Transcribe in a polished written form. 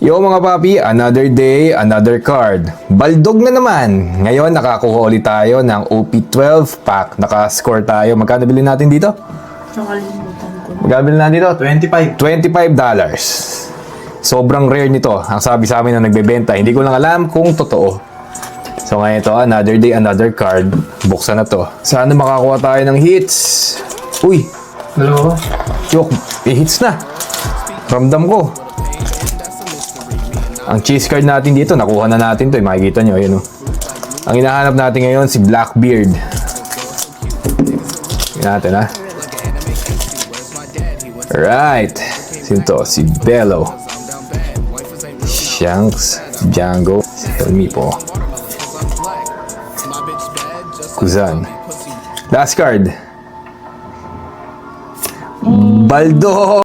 Yo mga papi, another day, another card. Baldog na naman. Ngayon nakakuha ulit tayo ng OP12 pack. Naka-score tayo. Magkano bilhin natin dito? Nakalimutan ko. Magkano bilhin natin dito? 25. $25. Sobrang rare nito. Ang sabi sa amin na nagbebenta. Hindi ko lang alam kung totoo. So ngayon ito, another day, another card. Buksan na to. Sana makakuha tayo ng hits. Uy, Dalawa. joke. Hits na. Ramdam ko. Ang cheese card natin dito, nakuha na natin to. Makikita nyo, ayun o. Ang hinahanap natin ngayon, si Blackbeard. Tingnan natin, ha? Alright. Sino to? Si Bello. Shanks. Django. Helmi po. Kuzan. Last card. Baldo!